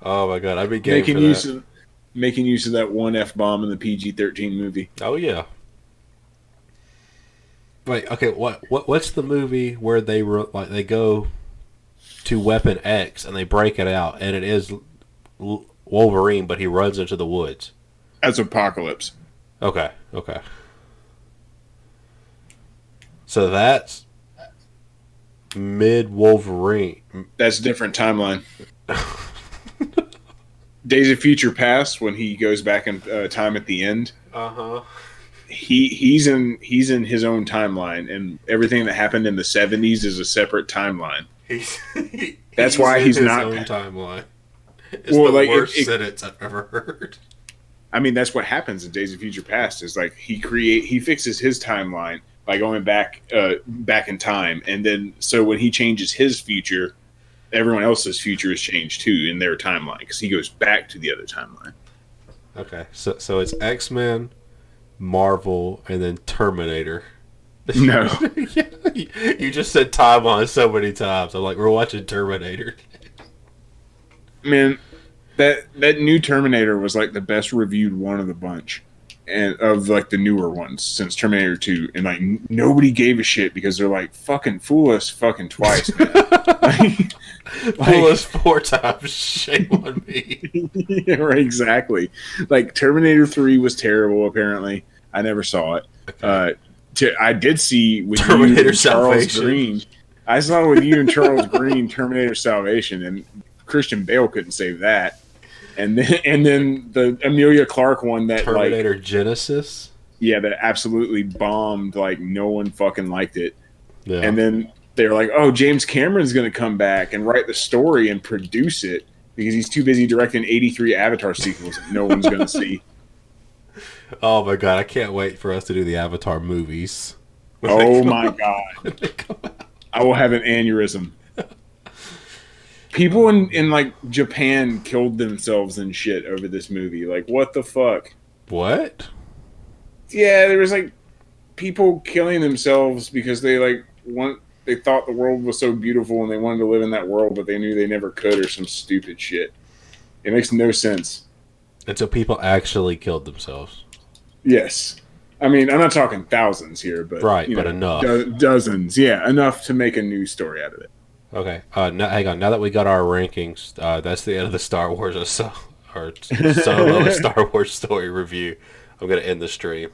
Oh my god, I'd be game making for use that. of making use of that one F-bomb in the PG-13 movie. Oh yeah. Wait, okay. What's the movie where they go to Weapon X and they break it out and it is Wolverine, but he runs into the woods. That's Apocalypse. Okay. So that's mid Wolverine. That's a different timeline. Days of Future Past, when he goes back in time at the end, he's in his own timeline, and everything that happened in the 70s is a separate timeline. That's why he's in not his own timeline. It's well, the like worst sentence I've ever heard. I mean, that's what happens in Days of Future Past. Is like he fixes his timeline by going back in time, and then so when he changes his future, everyone else's future is changed too in their timeline because he goes back to the other timeline. Okay, so it's X-Men, Marvel, and then Terminator. No, you just said timeline so many times. I'm like, we're watching Terminator. man, that new Terminator was like the best reviewed one of the bunch, and of like the newer ones since Terminator 2, and like nobody gave a shit because they're like, fucking fool us fucking twice, man. Fool us 4 times, shame on me. Yeah, right, exactly. Like Terminator 3 was terrible. Apparently, I never saw it. Okay. I did see with Terminator you and Charles Salvation. Green. I saw with you and Charles Green Terminator Salvation, and Christian Bale couldn't save that. And then the Amelia Clark one that Terminator like Genesis. yeah, that absolutely bombed. Like no one fucking liked it. Yeah. And then they're like, oh, James Cameron's going to come back and write the story and produce it because he's too busy directing 83 Avatar sequels that no one's going to see. Oh my god, I can't wait for us to do the Avatar movies. Oh my god. I will have an aneurysm. People in like Japan killed themselves and shit over this movie. Like, what the fuck? What? Yeah, there was like people killing themselves because they thought the world was so beautiful and they wanted to live in that world, but they knew they never could, or some stupid shit. It makes no sense. And so people actually killed themselves. Yes. I mean, I'm not talking thousands here, but Right, but enough. Dozens. Yeah, enough to make a news story out of it. Okay. Now, hang on. Now that we got our rankings, that's the end of the Star Wars or Solo Star Wars story review. I'm going to end the stream.